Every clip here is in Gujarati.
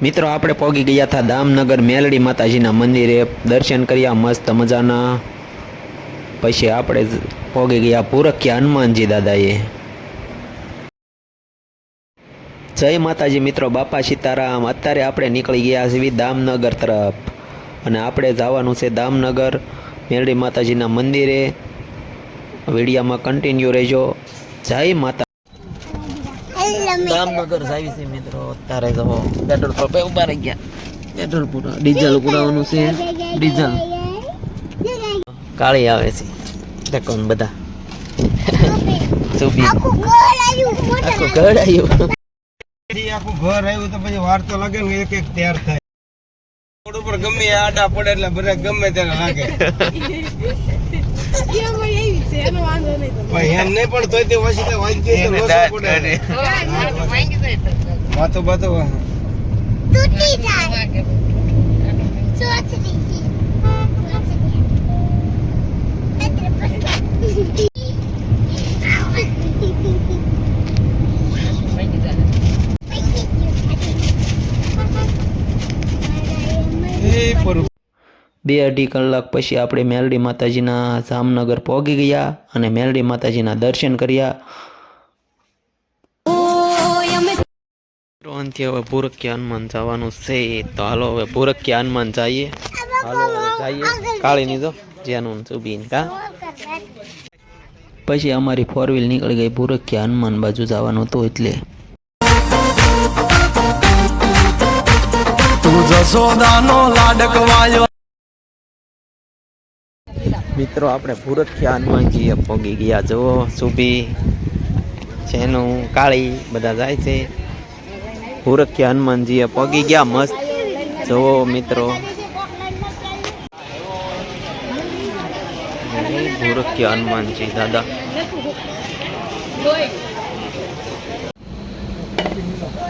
મિત્રો આપણે પહોંચી ગયા હતા દામનગર મેલડી માતાજીના મંદિરે, દર્શન કર્યા મસ્ત મજાના. પછી આપણે પહોંચી ગયા ભૂરખિયા હનુમાનજી દાદાએ. જય માતાજી મિત્રો, બાપા સીતારામ. અત્યારે આપણે નીકળી ગયા છીએ દામનગર તરફ અને આપણે જવાનું છે દામનગર મેલડી માતાજીના મંદિરે. વિડીયોમાં કન્ટિન્યુ રહેજો. જય માતા. દામનગર જાય છે મિત્રો. અત્યારે જો પેટ્રોલ પંપે ઉભા રહી ગયા. પેટ્રોલ પૂરા, ડીઝલ પુરાવાનું છે. ડીઝલ કાળી આવે છે. દેખો બધા સુબી આખું ઘર આવ્યું. આખું ઘર આવ્યું તો પછી વાર તો લાગે ને, એક એક તૈયાર થાય. રોડ ઉપર ગમે આડા પડે એટલે બધા ગમે ત્યારે લાગે. એમ નહીં પણ તોય તે વાંચી વાંચી પડે. વાતો બાતો તૂટી જાય. બે અઢી કલાક પછી આપણે મેલડી માતાજીના જામનગર પહોંચી ગયા અને મેલડી માતાજીના દર્શન કર્યા. હવે ભૂરખિયા હનુમાન જવાનું છે, તો હાલો હવે ભૂરખિયા હનુમાન જઈએ. હાલો જઈએ. કાળીની તો જેનું સુબીન કા. પછી અમારી 4 વ્હીલ નીકળી ગઈ ભૂરખિયા હનુમાન બાજુ જવાનું હતું એટલે. મિત્રો આપણે ભૂરખિયા હનુમાનજીએ પહોંચી ગયા. જુઓ સુબી જેનું કાળી બધા જાય છે. ભૂરખિયા હનુમાનજીએ પહોંચી ગયા. મસ્ત જુઓ મિત્રો, ભૂરખિયા હનુમાનજી દાદા.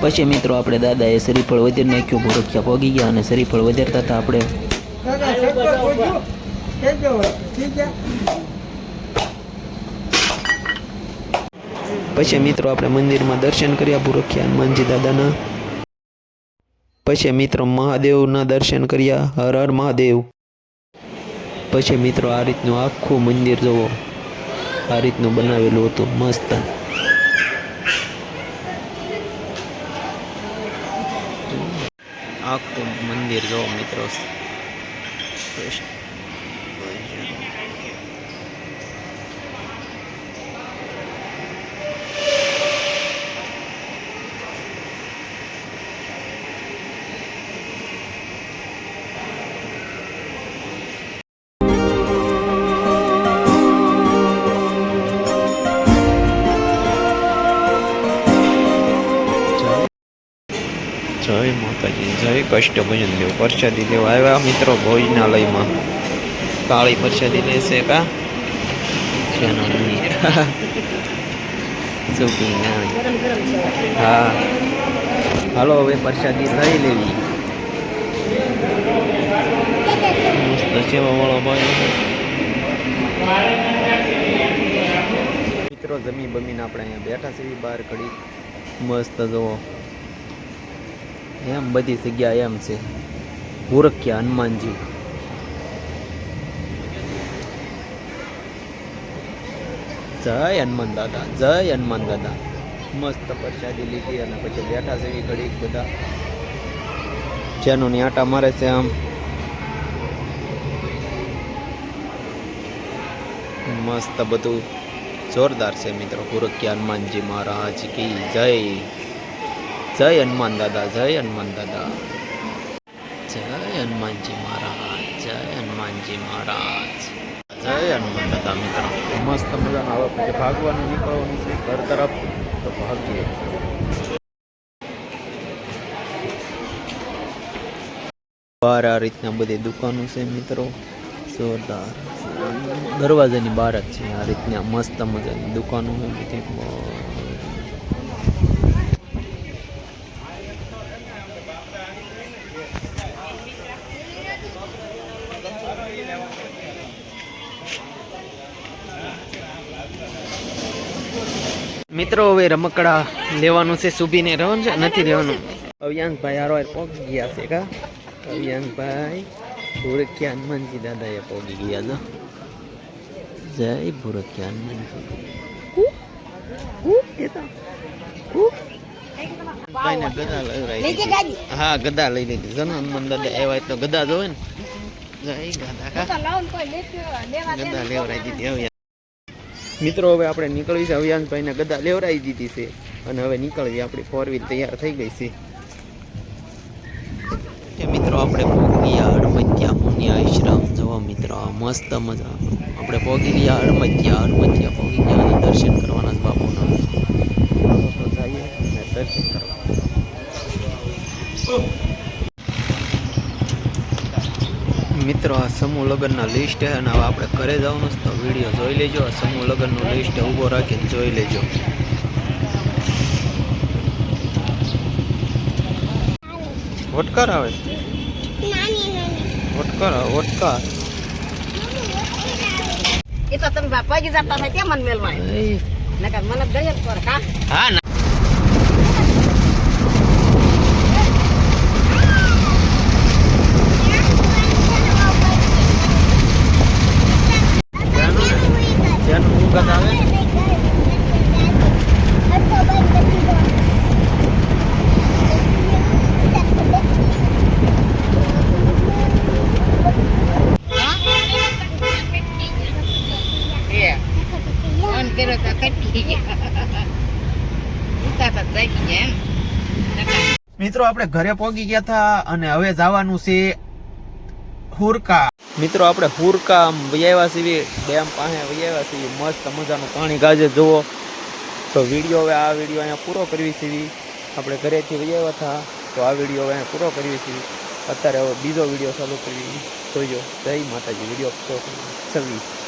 પછી મિત્રો આપણે દાદાએ શ્રીફળ વધારી નાખ્યું. ભૂરખિયા પહોંચી ગયા અને શ્રીફળ વધારતા હતા આપણે. પછી મિત્રો આપણે મંદિરમાં દર્શન કર્યા ભૂરખિયા હનુમાનજી દાદાના. પછી મિત્રો મહાદેવના દર્શન કર્યા. હર હર મહાદેવ. પછી મિત્રો આ રીતનું આખું મંદિર જુઓ, આ રીતનું બનાવેલું હતું મસ્ત. આખું મંદિર જુઓ મિત્રો. જય માતાજી, જય કષ્ટભંજન દેવ. પ્રસાદી દેવ આવ્યા મિત્રો ભોજનાલયમાં. કાળી પ્રસાદી લેશે કા સુકી. હા હાલો હવે પ્રસાદી લઈ લેવી. મસ્ત સેવા વાળો ભાઈ. મિત્રો જમી બમીને આપણે અહીંયા બેઠા છીએ બહાર ઘડી. મસ્ત જુઓ એમ બધી જગ્યા એમ છે. ભૂરખિયા હનુમાનજી. જય હનુમાન દાદા, જય હનુમાન દાદા. મસ્ત પ્રસાદી લીધી અને પછી બેઠા છે એવી ઘડીક બધા. જેનું આટા મારે છે આમ. મસ્ત બધું જોરદાર છે મિત્રો. ભૂરખિયા હનુમાનજી મહારાજ કી જય. જય હનુમાન દાદા, જય હનુમાન દાદા. જય હનુમાનજી મહારાજ, જય હનુમાનજી મહારાજ, જય હનુમાન દાદા. મિત્રો મસ્ત મજાના આવે પછી ભાગવાનું નીકળવાનું છે ઘર તરફ, તો ભાગીએ. બહાર આ રીતના બધી દુકાનો છે મિત્રો, જોરદાર. દરવાજાની બહાર જ છે આ રીતના મસ્ત મજાની દુકાનો છે બધી. મિત્રો હવે રમકડા લેવાનું છે. સુબીને રહેવાનું છે, નથી રહેવાનું. અવિયાંશભાઈ હારો પહોંચી ગયા છે કા અવિયાંશભાઈ ભૂરખિયા હનુમાનજી દાદા એ પહોંચી ગયા છે જય ભૂરખિયા હનુમાનજી ભાઈને ગદા લઈ હા ગદા લઈ લીધી છે ને હનુમાન દાદા આવ્યા તો ગદા જોવે ને જય ગાદા કા ગદા લેવરાઈ દીધી હવે મિત્રો હવે આપણે નીકળવી છે અવિયાંશભાઈને ગદા લેવરાઈ દીધી છે અને હવે નીકળવી આપણી 4 વ્હીલ તૈયાર થઈ ગઈ છે મિત્રો આપણે પહોંચ્યા હડમતિયા મુનિ આશ્રમ જોવા મિત્રો મસ્ત મજા આપણે પહોંચી ગયા હડમતિયા પહોંચી ગયા અને દર્શન કરવાના બાપુના તો જઈએ અને દર્શન કરવા મિત્રો આ સમૂહ લગ્નના લિસ્ટ છે અને હવે આપણે ઘરે જવાનું છે તો વિડીયો જોઈ લેજો આ સમૂહ લગ્નનું લિસ્ટ ઊભો રાખીને જોઈ લેજો વટકાર આવે છે વટકાર એ તો તમે બાપા જ જતા હતા ત્યાં મન મેલવા નકર મને દરિયા પર કા હા ના મિત્રો આપણે ઘરે પહોંચી ગયા હતા અને હવે જવાનું છે હુરકા મિત્રો આપણે હુરકા વૈયાવા છીએ ડેમ પાસે વૈયાવા છીએ મસ્ત મજાનું પાણી ગાજે જુઓ તો વિડીયો હવે આ વિડીયો અહીંયા પૂરો કરવી છે આપણે ઘરેથી વૈયાવા હતા તો આ વિડીયો હવે અહીંયા પૂરો કરવી છે અત્યારે હવે બીજો વિડીયો ચાલુ કરવી જોઈજો જય માતાજી વિડીયો પૂરો કરવી